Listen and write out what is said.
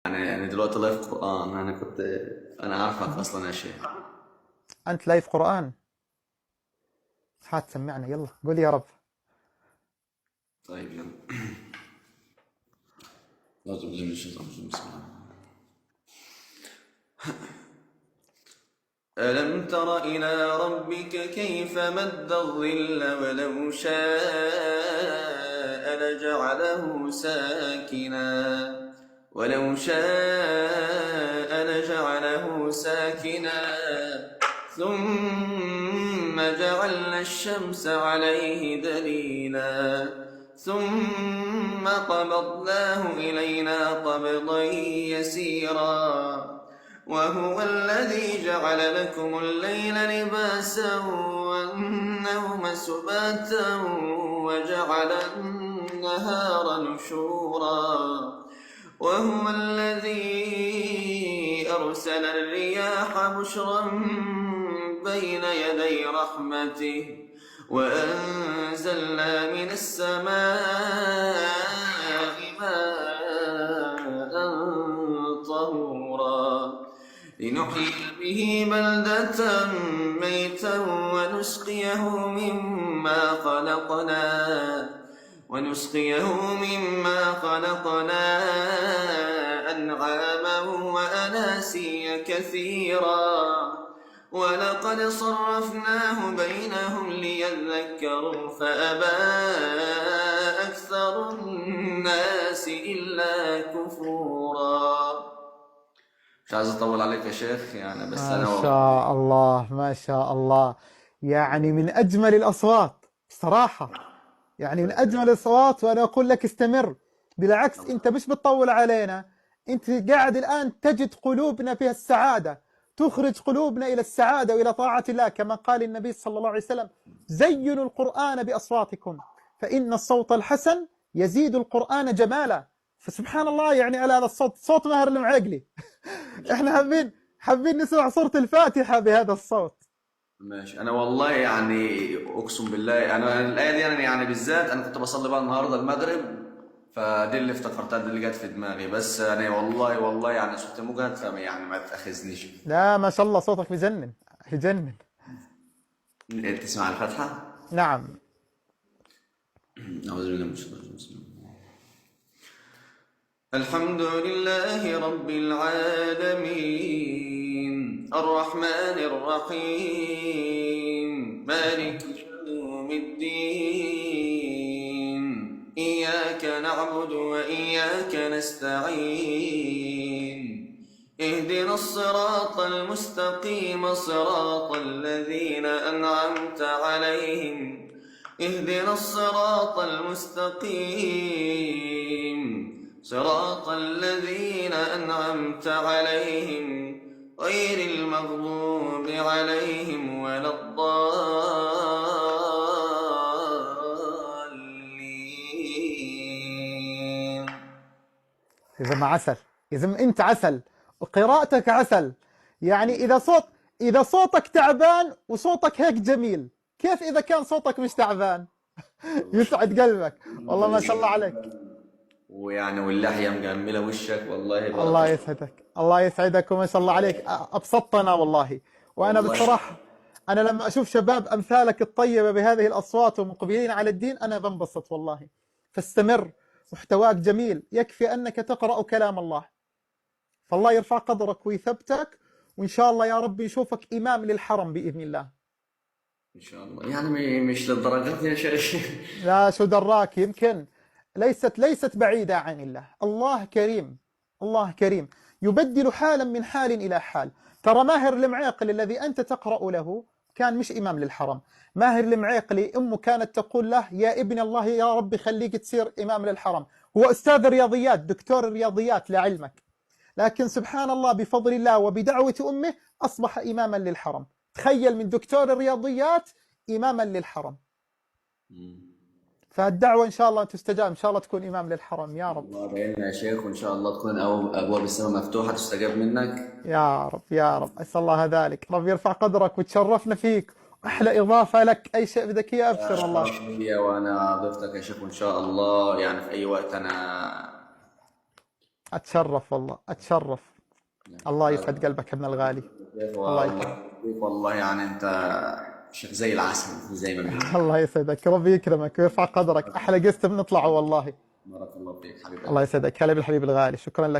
يعني دلوقتي لايف قرآن. أنا عارفك أصلا يا شيخ. أنت لايف قرآن؟ هات سمعنا، يلا قول يا رب. طيب يلا. أعوذ بالله من الشيطان الرجيم. بسم الله. ألم تر إلى ربك كيف مد الظل ولو شاء لجعله ساكنا ثم جعلنا الشمس عليه دليلا ثم قبضناه إلينا قبضا يسيرا وهو الذي جعل لكم الليل لباسا والنوم سباتا وجعل النهار نشورا وهو الذي أرسل الرياح بشرا بين يدي رحمته وأنزلنا من السماء ماء طهورا لنحيي به بلدة ميتا ونسقيه مما خلقنا أنعاما وأناسيا كثيرا ولقد صرفناه بينهم ليذكروا فأبى أكثر الناس إلا كفورا. مش عايز أطول عليك يا شيخ يعني، بس ما أنا شاء الله ما شاء الله، يعني من أجمل الأصوات صراحة، يعني من أجمل الأصوات. وأنا أقول لك استمر، بالعكس أنت مش بتطول علينا، أنت قاعد الآن تجد قلوبنا فيها السعادة، تخرج قلوبنا إلى السعادة وإلى طاعة الله، كما قال النبي صلى الله عليه وسلم: زينوا القرآن بأصواتكم فإن الصوت الحسن يزيد القرآن جمالا. فسبحان الله، يعني على هذا الصوت، صوت ماهر المعقلي. احنا حابين نسمع سورة الفاتحة بهذا الصوت. ماشي. أنا والله يعني أقسم بالله أنا الآية دي يعني بالذات أنا كنت بصلي بقى النهاردة المغرب، فدي اللي افتكرتها، دي اللي جت في دماغي. بس أنا والله يعني صوتي مجهد، يعني ما تأخذنيش. لا ما شاء الله صوتك بيجنن يجنن. تسمع الفاتحة؟ نعم. أعوذ بالله من الشيطان الرجيم. بسم الله. الحمد لله رب العالمين الرحمن الرحيم مالك يوم الدين إياك نعبد وإياك نستعين اهدنا الصراط المستقيم صراط الذين أنعمت عليهم اهدنا الصراط المستقيم صراط الذين أنعمت عليهم غير المغضوب عليهم ولا الضالين. يا زلمة عسل، يا زلمة أنت عسل وقراءتك عسل. يعني إذا صوتك تعبان وصوتك هيك جميل، كيف إذا كان صوتك مش تعبان؟ الله يسعد قلبك، الحمد والله ما شاء الله لله. عليك. ويعني واللحية مجملة وشك، والله بارك الله الله. يسعدك، الله يسعدك، وما شاء الله عليك، أبسطتنا والله. وأنا والله بصراحة، أنا لما أشوف شباب أمثالك الطيبة بهذه الأصوات ومقبلين على الدين أنا بنبسط والله. فاستمر، محتواك جميل، يكفي أنك تقرأ كلام الله، فالله يرفع قدرك ويثبتك، وإن شاء الله يا رب نشوفك إمام للحرم بإذن الله. إن شاء الله، يعني مش للدرجات يا شيخ. لا شو دراك، يمكن ليست بعيدة عن الله. الله كريم، الله كريم، يبدل حالا من حال إلى حال. ترى ماهر المعيقلي الذي أنت تقرأ له كان مش إمام للحرم. ماهر المعيقلي أمه كانت تقول له: يا ابن الله يا رب خليك تصير إمام للحرم. هو أستاذ رياضيات، دكتور الرياضيات لعلمك، لكن سبحان الله بفضل الله وبدعوة أمه أصبح إماما للحرم. تخيل، من دكتور الرياضيات إماما للحرم. فالدعوة إن شاء الله تستجاب، إن شاء الله تكون إمام للحرم يا رب. الله بعيننا يا شيخ، وإن شاء الله تكون أبواب السماء مفتوحة تستجاب منك. يا رب يا رب، أسأل الله ذلك. رب يرفع قدرك وتشرفنا فيك، أحلى إضافة لك، أي شيء بدك إياه أبشر الله. شرف لي وأنا ضيفتك يا شيخ، وإن شاء الله يعني في أي وقت أنا أتشرف والله، أتشرف. الله يسعد قلبك يا ابن الغالي. الله والله يكرمك. والله يعني انت شيخ زي العسل زي ما بيقولوا. الله يسعدك، ربي يكرمك ويرفع قدرك. أحلى قسط بنطلعه والله. بارك الله فيك حبيبي. الله يسعدك، هلا بالحبيب الغالي، شكرا لك.